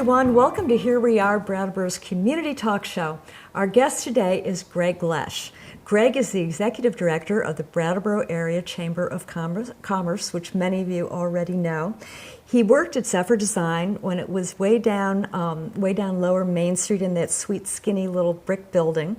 everyone, welcome to Here We Are, Brattleboro's community talk show. Our guest today is Greg Lesch. Greg is the executive director of the Brattleboro Area Chamber of Commerce, which many of you already know. He worked at Zephyr Design when it was way down Lower Main Street in that sweet, skinny little brick building.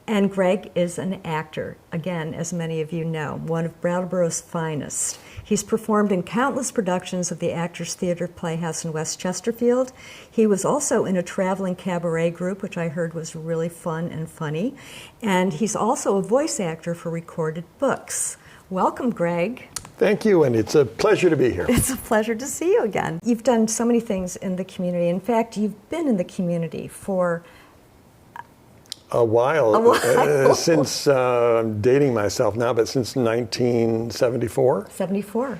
And Greg is an actor, again, as many of you know, one of Brattleboro's finest. He's performed in countless productions of the Actors Theatre Playhouse in West Chesterfield. He was also in a traveling cabaret group, which I heard was really fun and funny. And he's also a voice actor for recorded books. Welcome, Greg. Thank you, and it's a pleasure to be here. It's a pleasure to see you again. You've done so many things in the community. In fact, you've been in the community for a while. Since I'm dating myself now, but since 1974. 74.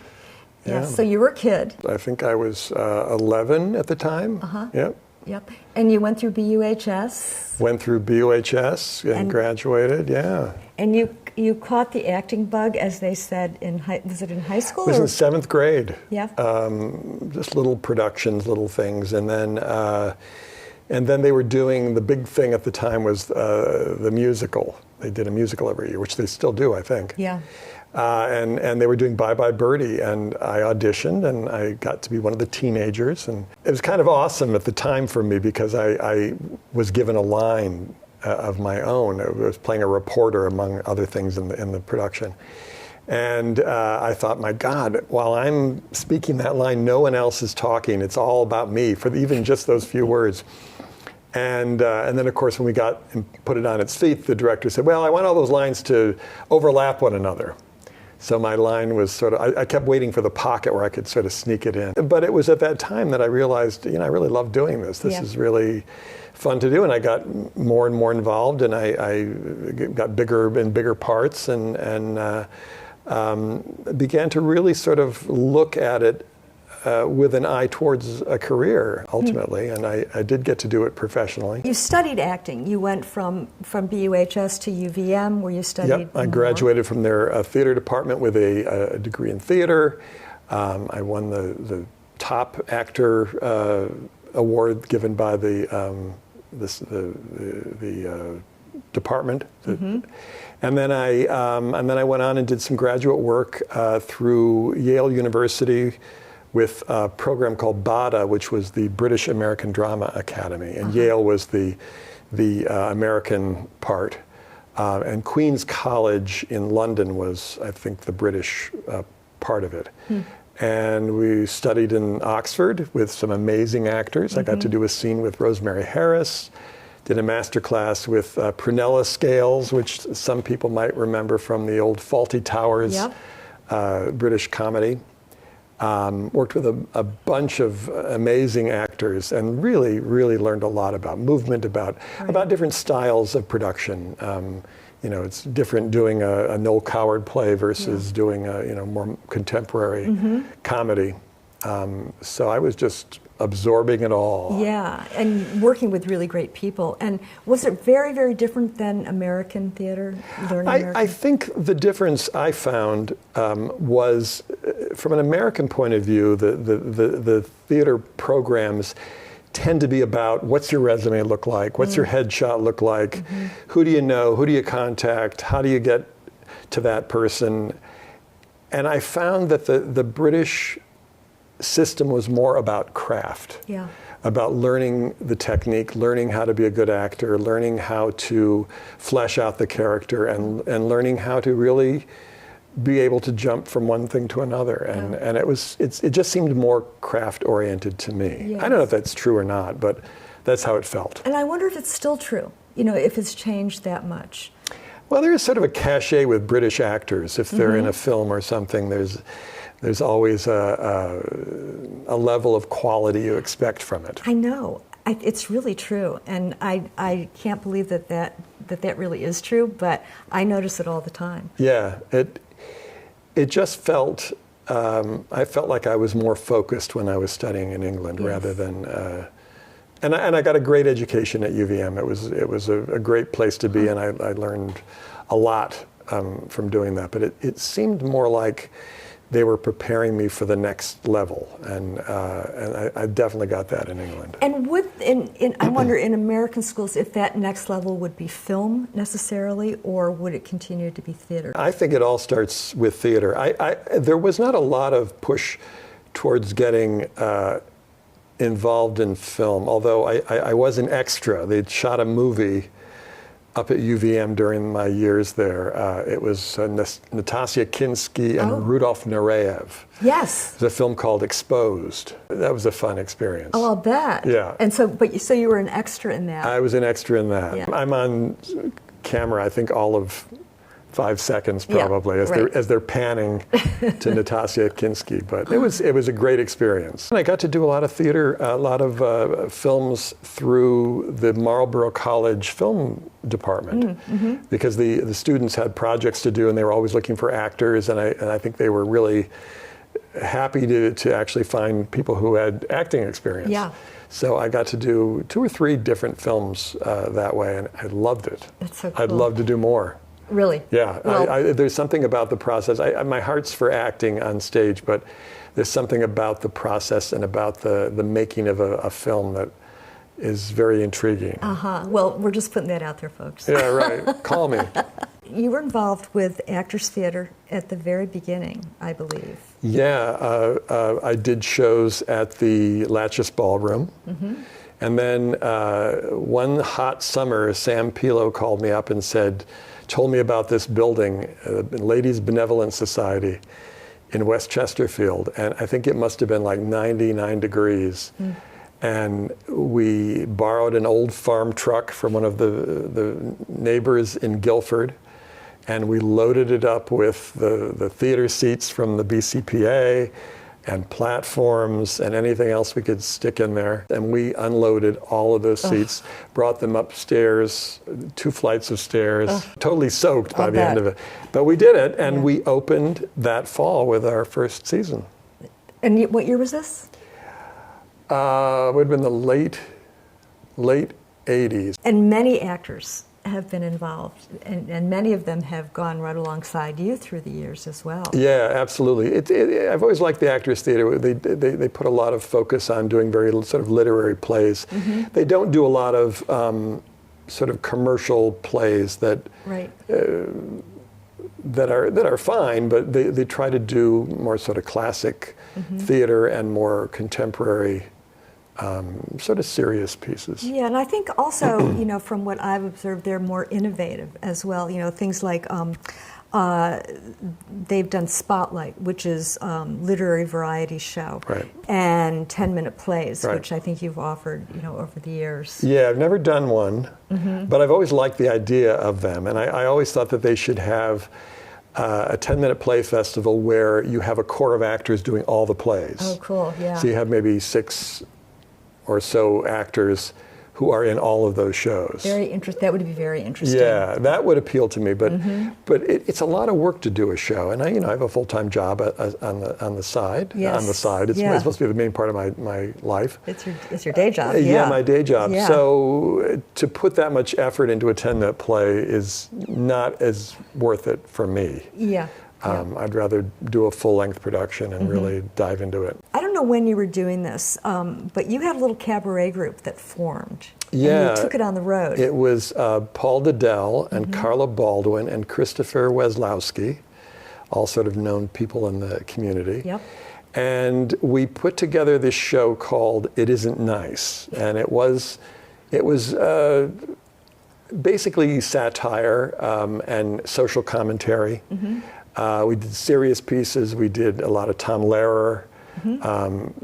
Yeah. So you were a kid. I think I was 11 at the time. Yep. And you went through BUHS. Went through BUHS and graduated, yeah. And you caught the acting bug, as they said, was it in high school? It was in 7th grade. Yeah. Just little productions, little things. And then they were doing, the big thing at the time was the musical. They did a musical every year, which they still do, I think. Yeah. And they were doing Bye Bye Birdie, and I auditioned, and I got to be one of the teenagers. And it was kind of awesome at the time for me because I was given a line of my own. I was playing a reporter, among other things, in the production. And I thought, my God, while I'm speaking that line, no one else is talking. It's all about me, for even just those few words. And then, of course, when we got and put it on its feet, the director said, well, I want all those lines to overlap one another. So my line was sort of, I kept waiting for the pocket where I could sort of sneak it in. But it was at that time that I realized, I really love doing this. This is really fun to do. And I got more and more involved, and I got bigger and bigger parts, and began to really sort of look at it with an eye towards a career, ultimately, and I did get to do it professionally. You studied acting. You went from BUHS to UVM, where you studied Yep, I graduated from their theater department with a degree in theater. I won the top actor award given by the department. And then I went on and did some graduate work through Yale University with a program called BADA, which was the British American Drama Academy, and Yale was the American part, and Queen's College in London was, I think, the British part of it. And we studied in Oxford with some amazing actors. I got to do a scene with Rosemary Harris, did a master class with Prunella Scales, which some people might remember from the old Fawlty Towers British comedy. Worked with a bunch of amazing actors, and really, really learned a lot about movement, about different styles of production. It's different doing a Noel Coward play versus doing a more contemporary comedy. So I was just absorbing it all. Yeah, and working with really great people. And was it very, very different than American theater? I think the difference I found was, from an American point of view, the theater programs tend to be about, what's your resume look like? What's your headshot look like? Who do you know? Who do you contact? How do you get to that person? And I found that the British system was more about craft, about learning the technique, learning how to be a good actor, learning how to flesh out the character, and learning how to really be able to jump from one thing to another. And it just seemed more craft oriented to me. I don't know if that's true or not, but that's how it felt. And I wonder if it's still true, if it's changed that much. Well, there is sort of a cachet with British actors. If they're in a film or something, there's always a level of quality you expect from it. I know. It's really true. And I can't believe that really is true, but I notice it all the time. Yeah, it just felt, I felt like I was more focused when I was studying in England rather than, and I got a great education at UVM. It was a great place to be, and I learned a lot from doing that. But it seemed more like they were preparing me for the next level, and I definitely got that in England. And I wonder, in American schools, if that next level would be film necessarily, or would it continue to be theater? I think it all starts with theater. There was not a lot of push towards getting involved in film, although I was an extra. They'd shot a movie up at UVM during my years there. It was Natasha Kinski and Rudolf Nureyev. Yes. It was a film called Exposed. That was a fun experience. Oh, I'll bet. Yeah. And so you were an extra in that. I was an extra in that. Yeah. I'm on camera, I think, all of 5 seconds probably, as they're panning to Natasha Kinski. But it was a great experience. And I got to do a lot of theater, a lot of films through the Marlborough College film department, because the students had projects to do, and they were always looking for actors, and I think they were really happy to actually find people who had acting experience. Yeah. So I got to do 2 or 3 different films that way, and I loved it. That's so cool. I'd love to do more. Really? Yeah, Well, there's something about the process. My heart's for acting on stage, but there's something about the process and about the making of a film that is very intriguing. Well, we're just putting that out there, folks. Yeah, right. Call me. You were involved with Actors Theater at the very beginning, I believe. Yeah, I did shows at the Lesch Ballroom. And then one hot summer, Sam Pilo called me up and told me about this building, Ladies Benevolent Society in West Chesterfield. And I think it must have been like 99 degrees. And we borrowed an old farm truck from one of the neighbors in Guilford. And we loaded it up with the theater seats from the BCPA and platforms and anything else we could stick in there. And we unloaded all of those seats, brought them upstairs, 2 flights of stairs, totally soaked by the end of it. But we did it, and we opened that fall with our first season. And what year was this? It would have been the late 80s. And many actors have been involved, and many of them have gone right alongside you through the years as well. Yeah, absolutely. I've always liked the Actors Theater. They put a lot of focus on doing very sort of literary plays. They don't do a lot of sort of commercial plays that are fine, but they try to do more sort of classic theater and more contemporary sort of serious pieces. Yeah, and I think also, from what I've observed, they're more innovative as well. Things like they've done Spotlight, which is literary variety show, and 10-minute plays, which I think you've offered, over the years. Yeah, I've never done one, but I've always liked the idea of them, and I always thought that they should have a 10-minute play festival where you have a core of actors doing all the plays. Oh, cool, yeah. So you have maybe 6 or so actors who are in all of those shows. That would be very interesting. Yeah, that would appeal to me, but it's a lot of work to do a show, and I have a full-time job on the side. Yes. On the side, it's supposed to be the main part of my life. It's your day job. Yeah, my day job. Yeah. So to put that much effort into a 10-minute play is not as worth it for me. Yeah. I'd rather do a full-length production and really dive into it. I don't know when you were doing this, but you had a little cabaret group that formed. Yeah. And you took it on the road. It was Paul Dedell and Carla Baldwin and Christopher Weslowski, all sort of known people in the community. Yep. And we put together this show called It Isn't Nice. And it was basically satire and social commentary. We did serious pieces. We did a lot of Tom Lehrer,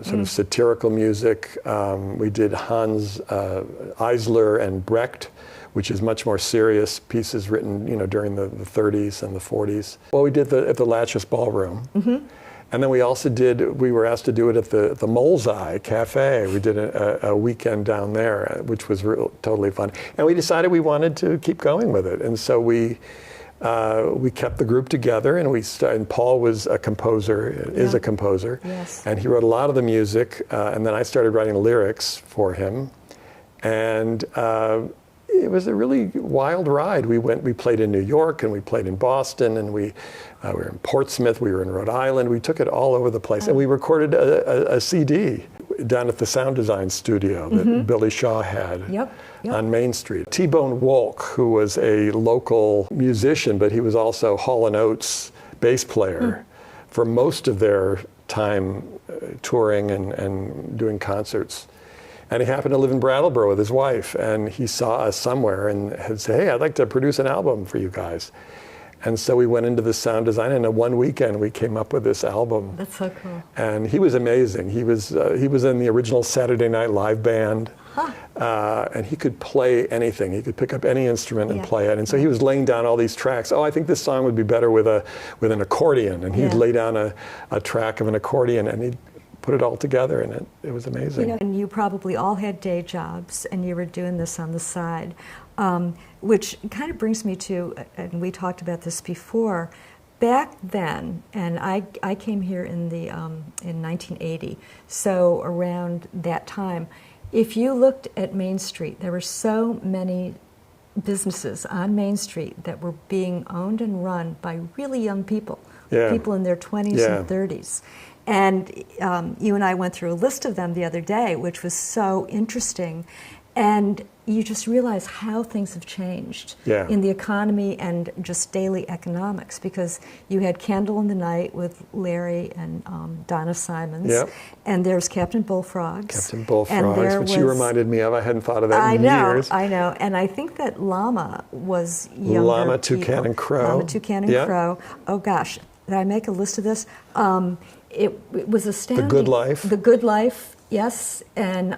sort of satirical music. We did Hans Eisler and Brecht, which is much more serious pieces written, during the 30s and the 40s. Well, we did at the Lesch Ballroom. And then we were asked to do it at the Mole's Eye Cafe. We did a weekend down there, which was totally fun. And we decided we wanted to keep going with it. And so we kept the group together, and Paul was a composer, is a composer, and he wrote a lot of the music, and then I started writing lyrics for him, and it was a really wild ride. We played in New York, and we played in Boston, and we were in Portsmouth, we were in Rhode Island. We took it all over the place, and we recorded a CD down at the sound design studio that Billy Shaw had on Main Street. T-Bone Walk, who was a local musician, but he was also Hall & Oates bass player for most of their time touring and doing concerts. And he happened to live in Brattleboro with his wife, and he saw us somewhere and had said, hey, I'd like to produce an album for you guys. And so we went into the sound design, and in one weekend we came up with this album. That's so cool. And he was amazing. He was in the original Saturday Night Live band, and he could play anything. He could pick up any instrument and play it. And so he was laying down all these tracks. Oh, I think this song would be better with an accordion. And he'd lay down a track of an accordion, and he'd put it all together, and it was amazing. And you probably all had day jobs, and you were doing this on the side, which kind of brings me to, and we talked about this before, back then, and I came here in 1980, so around that time, if you looked at Main Street, there were so many businesses on Main Street that were being owned and run by really young people, people in their 20s and 30s. And you and I went through a list of them the other day, which was so interesting. And you just realize how things have changed in the economy and just daily economics, because you had Candle in the Night with Larry and Donna Simons, and there's Captain Bullfrogs. Captain Bullfrogs, which you reminded me of. I hadn't thought of that in years. I know. And I think that Llama was younger Llama, people. Toucan, and Crow. Llama, Toucan, and Crow. Oh, gosh. Did I make a list of this? It was astounding. The Good Life. The Good Life, yes. And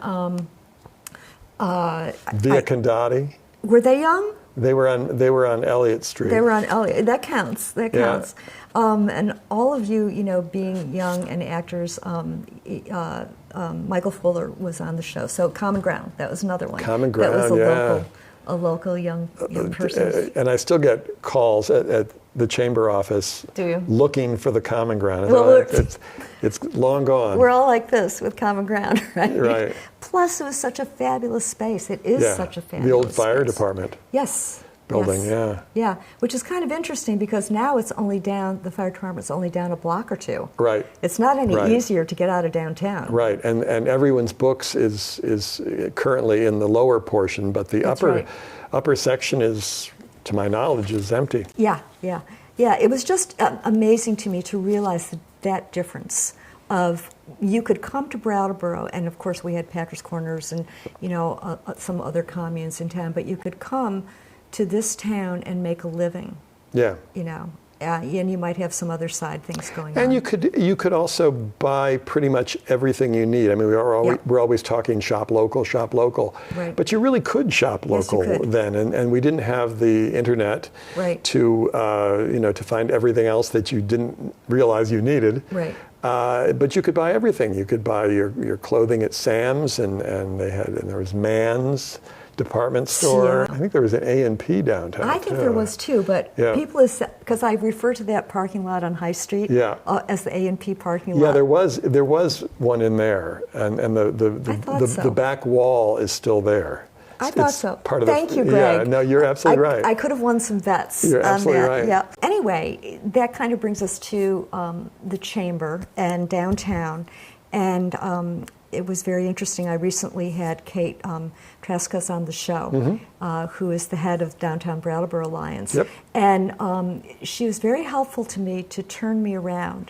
Via Condati. Were they young? They were on Elliott Street. They were on Elliott. That counts. That counts. And all of you, being young and actors, Michael Fuller was on the show. So Common Ground, that was another one. Common Ground, that was a local young person. And I still get calls at the chamber office. Do you? Looking for the Common Ground. Well, it's long gone. We're all like this with Common Ground, right? Right. Plus, it was such a fabulous space. It is such a fabulous The old fire space. department. Yes. Building, Yeah, which is kind of interesting because now it's only down, the fire department's only down a block or two. Right. It's not any easier to get out of downtown. Right, and everyone's books is currently in the lower portion, but the upper section is, to my knowledge, is empty. Yeah. It was just amazing to me to realize that difference of you could come to Brattleboro, and of course we had Packers Corners and some other communes in town, but you could come to this town and make a living. Yeah. And you might have some other side things going on. And you could also buy pretty much everything you need. I mean, we're always talking shop local, right. But you really could shop local then, and we didn't have the internet to to find everything else that you didn't realize you needed. Right. But you could buy everything. You could buy your clothing at Sam's, and there was Mann's department store. I think there was an A&P downtown. I think there was too, but people, because I refer to that parking lot on High Street as the A&P parking lot. Yeah, there was one in there, and the back wall is still there. I thought so. Thank you, Greg. Yeah, no, you're absolutely right. I could have won some bets. You're absolutely right. Yeah. Anyway, that kind of brings us to the Chamber and downtown, and it was very interesting. I recently had Kate Trescas on the show, who is the head of Downtown Brattleboro Alliance. Yep. And she was very helpful to me to turn me around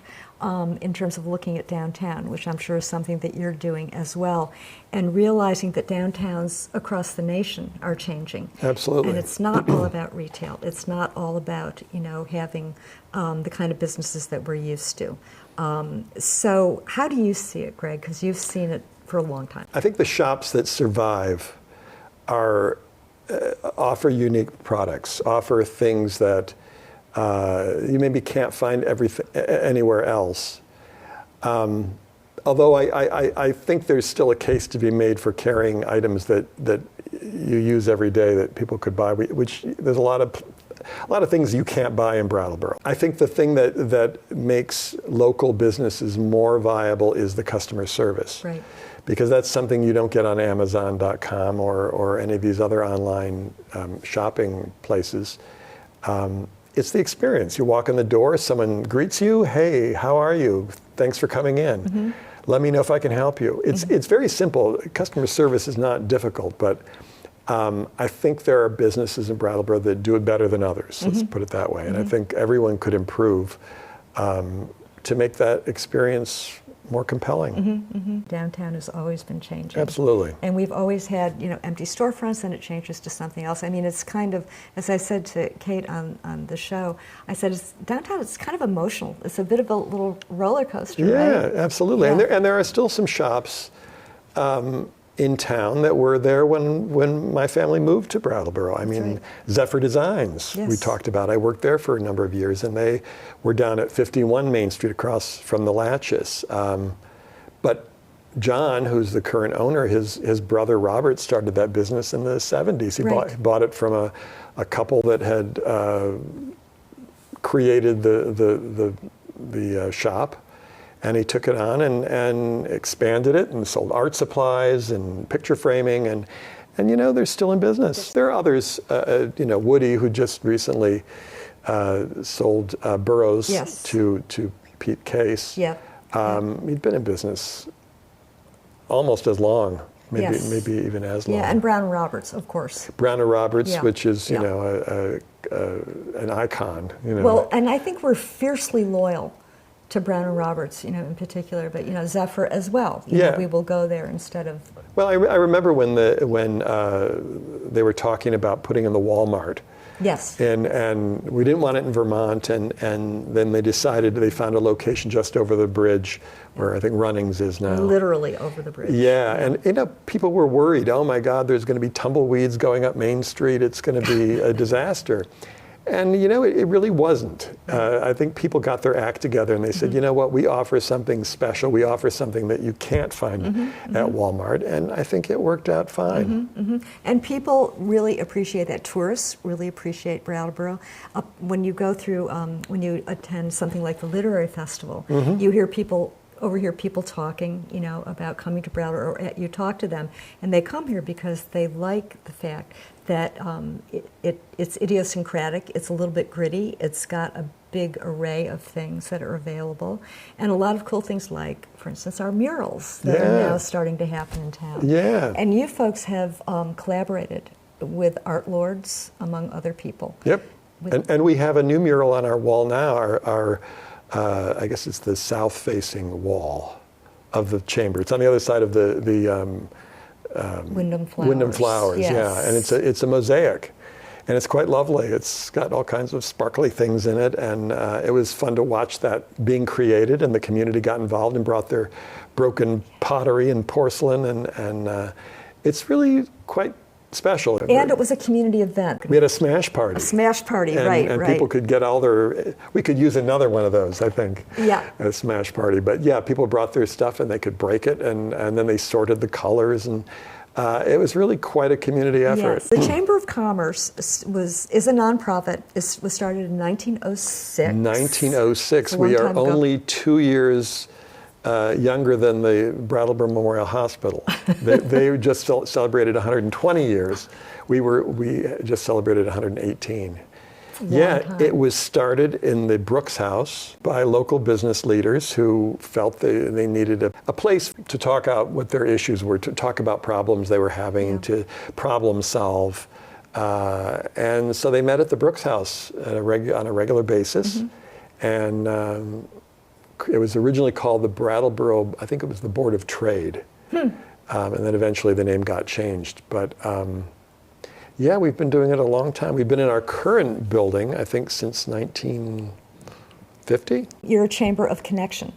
in terms of looking at downtown, which I'm sure is something that you're doing as well, and realizing that downtowns across the nation are changing. Absolutely. And it's not all about retail. It's not all about having the kind of businesses that we're used to. So how do you see it, Greg? Because you've seen it for a long time. I think the shops that survive offer unique products, offer things that you maybe can't find anywhere else. Although I think there's still a case to be made for carrying items that you use every day that people could buy, which there's a lot of lot of things you can't buy in Brattleboro. I think the thing that makes local businesses more viable is the customer service. Right. Because that's something you don't get on Amazon.com or any of these other online shopping places. It's the experience. You walk in the door, someone greets you, hey, how are you? Thanks for coming in. Mm-hmm. Let me know if I can help you. It's very simple. Customer service is not difficult, but I think there are businesses in Brattleboro that do it better than others, let's put it that way. And I think everyone could improve to make that experience more compelling. Downtown has always been changing. Absolutely. And we've always had, empty storefronts, and it changes to something else. I mean, it's kind of, as I said to Kate on the show, I said, downtown, it's kind of emotional. It's a bit of a little roller coaster, right? Yeah, absolutely. Yeah. And there are still some shops in town that were there when my family moved to Brattleboro. I mean, right. Zephyr Designs, Yes. we talked about. I worked there for a number of years, and they were down at 51 Main Street across from the Latches. But John, who's the current owner, his brother Robert started that business in the 70s. He Right. bought it from a couple that had created the shop. And he took it on and expanded it and sold art supplies and picture framing and they're still in business. There are others, Woody, who just recently sold Burroughs Yes. to Pete Case. Yeah. He'd been in business almost as long, Yes. maybe even as long. Yeah, and Brown and Roberts, of course. Brown and Roberts, Yeah. which is Yeah. an icon. Well, and I think we're fiercely loyal to Brown and Roberts, in particular, but Zephyr as well. Yeah. We will go there instead of. Well, I remember when they were talking about putting in the Walmart. Yes. And we didn't want it in Vermont, and then they found a location just over the bridge where I think Runnings is now. Literally over the bridge. Yeah, and people were worried, oh my God, there's going to be tumbleweeds going up Main Street, it's going to be a disaster. And it really wasn't. I think people got their act together and they said, you know what, we offer something special. We offer something that you can't find at Walmart. And I think it worked out fine. And people really appreciate that. Tourists really appreciate Brattleboro. When you go through, when you attend something like the Literary Festival, you overhear people talking, about coming to Brattleboro, or you talk to them, and they come here because they like the fact that it's idiosyncratic, it's a little bit gritty, it's got a big array of things that are available, and a lot of cool things like, for instance, our murals that are now starting to happen in town. Yeah. And you folks have collaborated with art lords, among other people. Yep. And we have a new mural on our wall now, our I guess it's the south-facing wall of the chamber. It's on the other side of the Wyndham Flowers. Wyndham Flowers, yes. yeah, and it's a mosaic, and it's quite lovely. It's got all kinds of sparkly things in it, and it was fun to watch that being created, and the community got involved and brought their broken pottery and porcelain, and it's really quite special. And it was a community event. We had a smash party. A smash party, right. And people could get we could use another one of those, I think. Yeah. A smash party. But yeah, people brought their stuff and they could break it, and then they sorted the colors, and it was really quite a community effort. Yes. The Chamber of Commerce is a nonprofit. It was started in 1906. 1906. A long We are time ago. only 2 years younger than the Brattleboro Memorial Hospital. They just celebrated 120 years. We just celebrated 118. Yeah, time. it was started in the Brooks House by local business leaders who felt they needed a place to talk out what their issues were, to talk about problems they were having, to problem solve. And so they met at the Brooks House on a regular basis. And it was originally called the Brattleboro, I think it was the Board of Trade. And then eventually the name got changed. But yeah, we've been doing it a long time. We've been in our current building, I think, since 1950. You're a chamber of connection,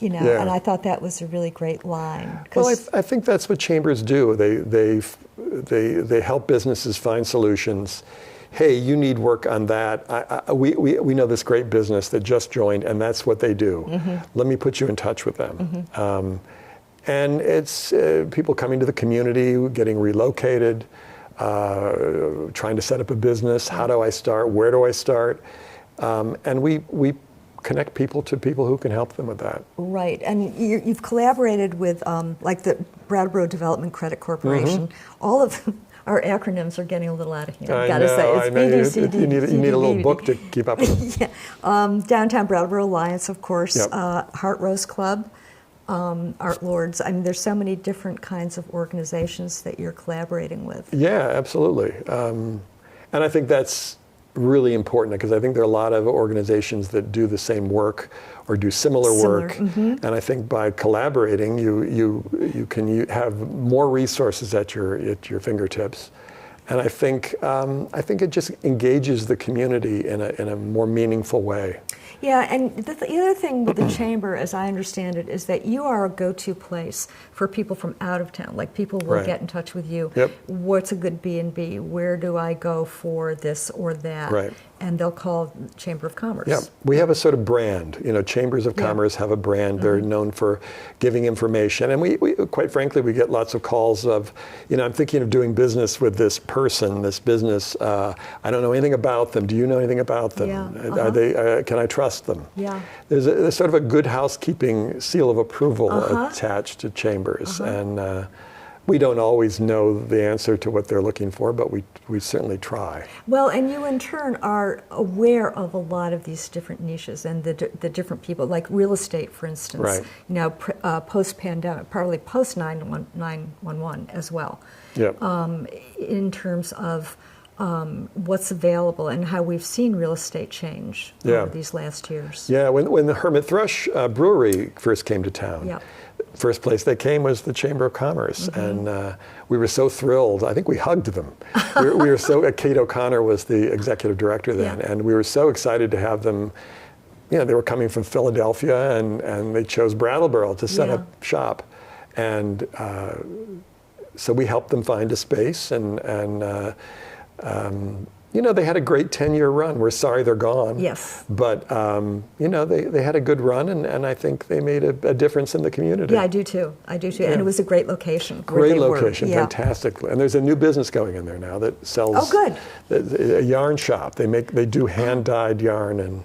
Yeah. and I thought that was a really great line. Well, I think that's what chambers do. They help businesses find solutions. Hey, you need work on that. We know this great business that just joined, and that's what they do. Let me put you in touch with them. And it's people coming to the community, getting relocated. trying to set up a business. How do I start? Where do I start? And we connect people to people who can help them with that. Right, and you've collaborated with like the Brattleboro Development Credit Corporation. All of our acronyms are getting a little out of hand. I've got to say, it's BDCD. You need a little book to keep up with. Yeah. Downtown Brattleboro Alliance, of course. Yep. Heart Rose Club, Art Lords. I mean, there's so many different kinds of organizations that you're collaborating with. Yeah, absolutely. And I think that's really important because I think there are a lot of organizations that do the same work or do similar work, and I think by collaborating, you can have more resources at your fingertips, and I think it just engages the community in a more meaningful way. Yeah, and the other thing with the Chamber, as I understand it, is that you are a go-to place for people from out of town. Like, people will get in touch with you. Yep. What's a good B&B? Where do I go for this or that? Right. And they'll call Chamber of Commerce. Yeah, we have a sort of brand. You know, Chambers of Commerce have a brand. They're known for giving information. And we quite frankly, we get lots of calls of, you know, I'm thinking of doing business with this person, this business. I don't know anything about them. Do you know anything about them? Yeah. Are they? Can I trust them? Yeah. There's sort of a good housekeeping seal of approval attached to Chambers. And we don't always know the answer to what they're looking for, but we certainly try. Well, and you in turn are aware of a lot of these different niches and the different people, like real estate, for instance. Right. You know, post-pandemic, probably post-911 as well. Yep. In terms of what's available and how we've seen real estate change over these last years. Yeah, when the Hermit Thrush Brewery first came to town, first place they came was the Chamber of Commerce, and we were so thrilled. I think we hugged them. we were so. Kate O'Connor was the executive director then, and we were so excited to have them. You know, they were coming from Philadelphia, and they chose Brattleboro to set up shop, and so we helped them find a space, and you know, they had a great 10-year run. We're sorry they're gone. Yes. But, you know, they had a good run, and I think they made a difference in the community. Yeah, I do too. And it was a great location. Great location, fantastic. And there's a new business going in there now that sells a yarn shop. They do hand-dyed yarn, and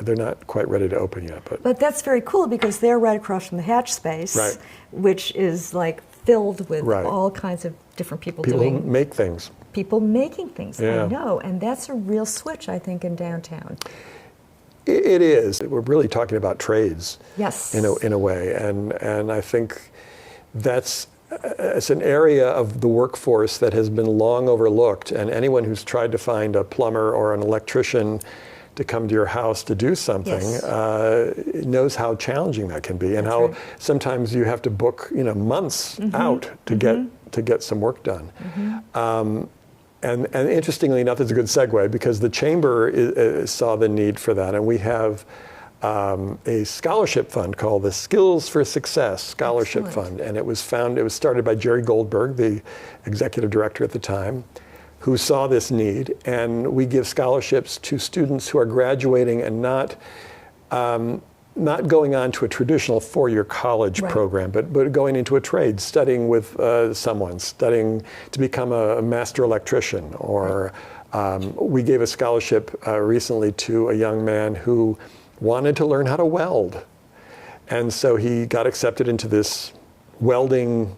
they're not quite ready to open yet. But that's very cool because they're right across from the Hatch space, which is like filled with all kinds of different people who make things. People making things, I know, and that's a real switch, I think, in downtown. It is. We're really talking about trades, yes, in a way, and I think it's an area of the workforce that has been long overlooked. And anyone who's tried to find a plumber or an electrician to come to your house to do something knows how challenging that can be, and how sometimes you have to book, you know, months out to get some work done. And interestingly enough, it's a good segue because the Chamber saw the need for that, and we have a scholarship fund called the Skills for Success Scholarship Fund, and it was started by Jerry Goldberg, the executive director at the time, who saw this need, and we give scholarships to students who are graduating and not going on to a traditional four-year college program, but going into a trade, studying with someone, studying to become a master electrician. Or we gave a scholarship recently to a young man who wanted to learn how to weld. And so he got accepted into this welding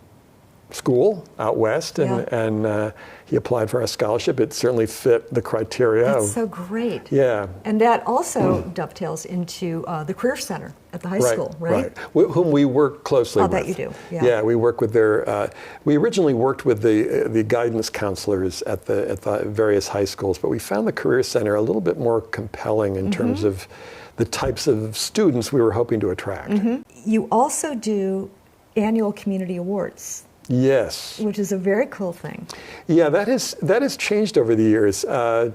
school out west, and he applied for our scholarship. It certainly fit the criteria. That's so great. Yeah. And that also dovetails into the Career Center at the high school, right? Whom we work closely with. I'll bet you do. Yeah, we work with their. We originally worked with the guidance counselors at the various high schools, but we found the Career Center a little bit more compelling in terms of the types of students we were hoping to attract. You also do annual community awards. Yes. Which is a very cool thing. Yeah, that has changed over the years. The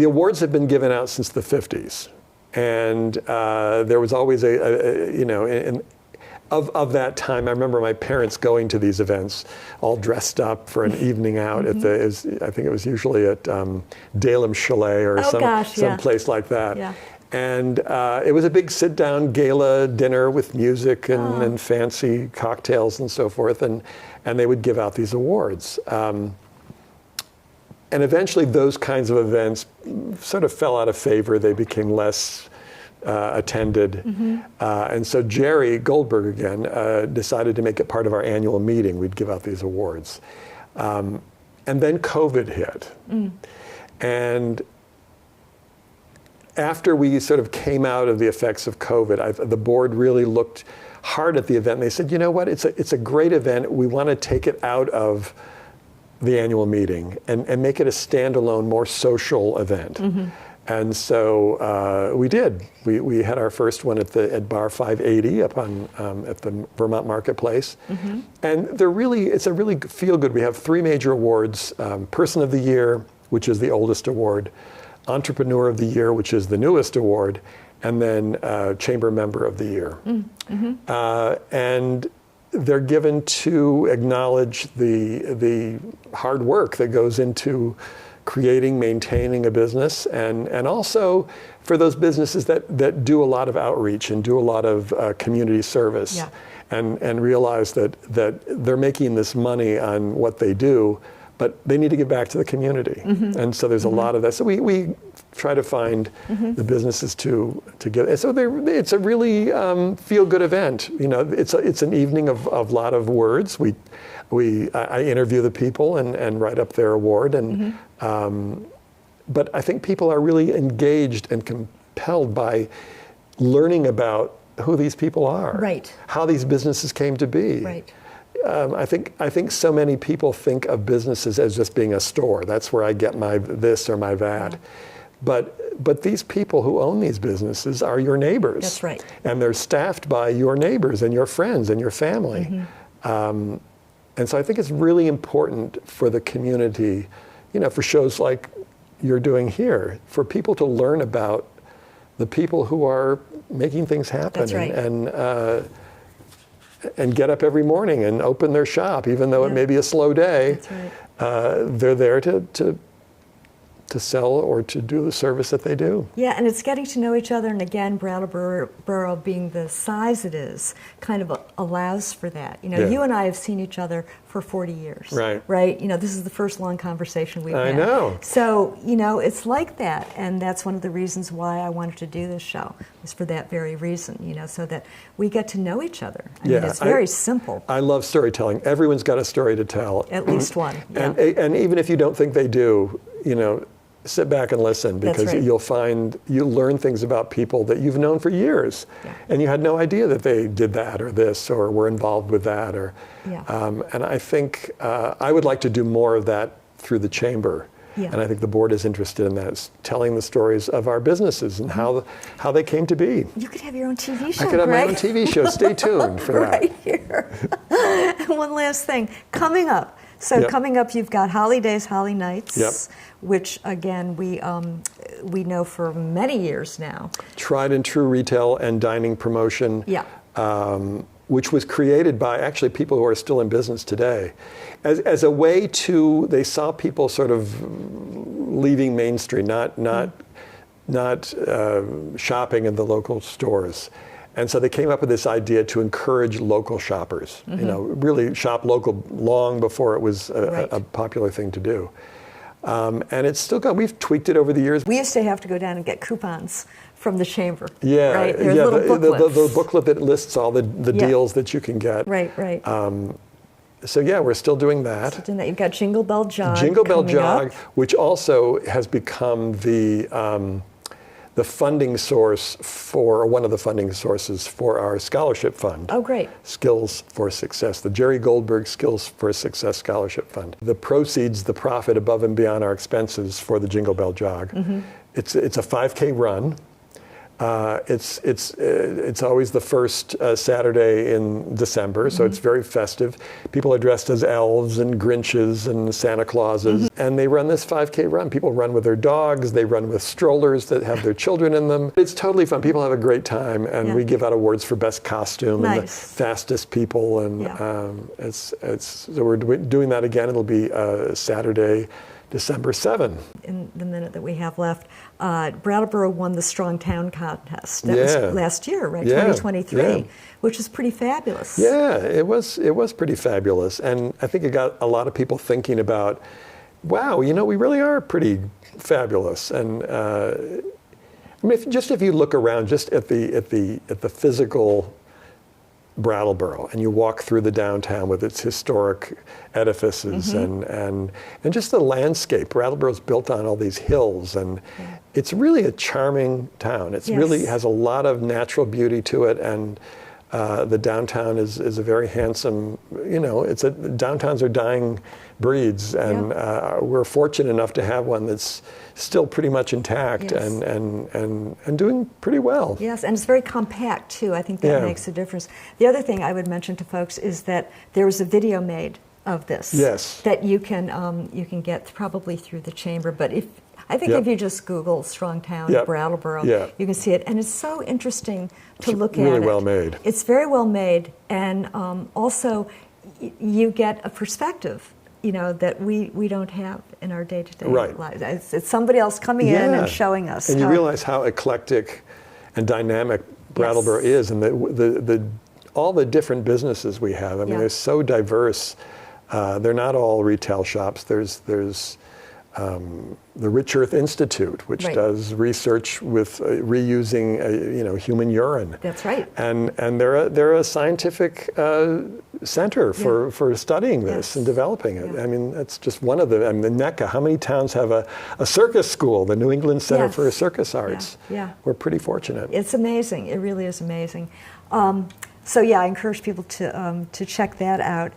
awards have been given out since the 50s. And there was always of that time, I remember my parents going to these events all dressed up for an evening out at I think it was usually at Dalem Chalet or some place like that. Yeah. And it was a big sit-down gala dinner with music and fancy cocktails and so forth, and they would give out these awards. And eventually those kinds of events sort of fell out of favor. They became less attended. And so Jerry Goldberg again decided to make it part of our annual meeting. We'd give out these awards. And then COVID hit. And after we sort of came out of the effects of COVID, the board really looked hard at the event. And they said, you know what, it's a great event. We want to take it out of the annual meeting and make it a standalone, more social event. And so we did. We had our first one at Bar 580 up on at the Vermont Marketplace, and it's a really feel good. We have 3 major awards: Person of the Year, which is the oldest award; Entrepreneur of the Year, which is the newest award; and then Chamber Member of the Year. And they're given to acknowledge the hard work that goes into creating, maintaining a business, and also for those businesses that do a lot of outreach and do a lot of community service, and realize that they're making this money on what they do, but they need to give back to the community. And so there's a lot of that. So we try to find the businesses to get. And so it's a really feel-good event. You know, it's an evening of a lot of words. I interview the people and write up their award, and but I think people are really engaged and compelled by learning about who these people are, how these businesses came to be. I think so many people think of businesses as just being a store. That's where I get my this or my that. But these people who own these businesses are your neighbors. That's right. And they're staffed by your neighbors and your friends and your family. And so I think it's really important for the community, you know, for shows like you're doing here, for people to learn about the people who are making things happen. That's right. And get up every morning and open their shop, even though it may be a slow day. That's right. They're there to sell or to do the service that they do. Yeah, and it's getting to know each other, and again, Brattleboro being the size it is, kind of allows for that. You know, you and I have seen each other for 40 years. Right? You know, this is the first long conversation we've had. I know. So, you know, it's like that, and that's one of the reasons why I wanted to do this show, was for that very reason, you know, so that we get to know each other. I mean, it's very simple. I love storytelling. Everyone's got a story to tell. At least one. And even if you don't think they do, you know, sit back and listen, because you'll learn things about people that you've known for years, and you had no idea that they did that or this or were involved with that, or and I think I would like to do more of that through the chamber, and I think the board is interested in that, telling the stories of our businesses and how they came to be. You could have your own TV show, I could have Greg. my own TV show. Stay tuned for that. Right here. And one last thing coming up. So coming up, you've got Holly Days, Holly Nights, which again we know for many years now. Tried and true retail and dining promotion. Which was created by actually people who are still in business today, as a way to, they saw people sort of leaving Main Street, not shopping in the local stores. And so they came up with this idea to encourage local shoppers, you know, really shop local long before it was a popular thing to do. And it's still got, we've tweaked it over the years. We used to have to go down and get coupons from the chamber. The booklet that lists all the deals that you can get. So we're still doing that. You've got Jingle Bell Jog. Jingle Bell Jog, which also has become the funding source for, or one of the funding sources for our scholarship fund. Oh, great. Skills for Success, the Jerry Goldberg Skills for Success Scholarship Fund. The proceeds, the profit above and beyond our expenses for the Jingle Bell Jog. It's a 5K run. It's always the first Saturday in December, so it's very festive. People are dressed as elves and Grinches and Santa Clauses, and they run this 5K run. People run with their dogs, they run with strollers that have their children in them. It's totally fun. People have a great time, and we give out awards for best costume and the fastest people, and so we're doing that again. It'll be Saturday, December 7. In the minute that we have left, Brattleboro won the Strong Town contest. That was last year, right? 2023, which is pretty fabulous. Yeah, it was pretty fabulous, and I think it got a lot of people thinking about, wow, we really are pretty fabulous. And I mean, if you look around just at the physical Brattleboro, and you walk through the downtown with its historic edifices and just the landscape. Brattleboro is built on all these hills, and it's really a charming town. It really has a lot of natural beauty to it, and the downtown is a very handsome. Downtowns are dying breeds, and we're fortunate enough to have one that's still pretty much intact and doing pretty well. Yes, and it's very compact too. I think that makes a difference. The other thing I would mention to folks is that there was a video made of this. Yes. That you can get probably through the chamber, but if you just Google Strongtown Brattleboro, you can see it, and it's so interesting to look at it. Really well made. It's very well made, and also you get a perspective, that we don't have in our day-to-day lives. It's somebody else coming in and showing us. And you realize how eclectic and dynamic Brattleboro is, and all the different businesses we have. I mean, they're so diverse. They're not all retail shops. There's the Rich Earth Institute, which does research with reusing human urine. That's right. And they're a scientific center for studying this and developing it. I mean, that's just one of the NECA. How many towns have a circus school? The New England Center for Circus Arts. We're pretty fortunate. It's amazing. It really is amazing. I encourage people to check that out.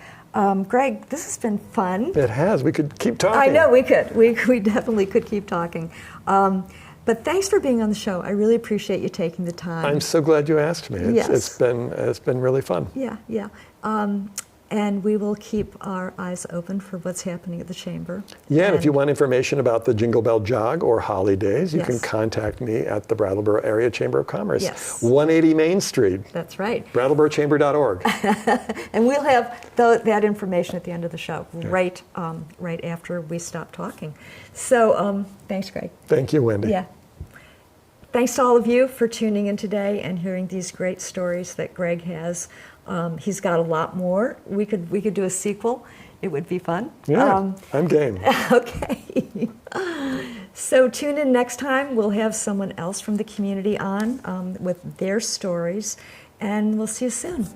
Greg, this has been fun. It has. We could keep talking. I know we could. We definitely could keep talking. But thanks for being on the show. I really appreciate you taking the time. I'm so glad you asked me. It's been really fun. Yeah. And we will keep our eyes open for what's happening at the Chamber. Yeah, and if you want information about the Jingle Bell Jog or holidays, you can contact me at the Brattleboro Area Chamber of Commerce. Yes. 180 Main Street. That's right. BrattleboroChamber.org. And we'll have that information at the end of the show, right after we stop talking. So thanks, Greg. Thank you, Wendy. Yeah. Thanks to all of you for tuning in today and hearing these great stories that Greg has. He's got a lot more. We could do a sequel. It would be fun. Yeah, I'm game. Okay. So tune in next time. We'll have someone else from the community on with their stories, and we'll see you soon.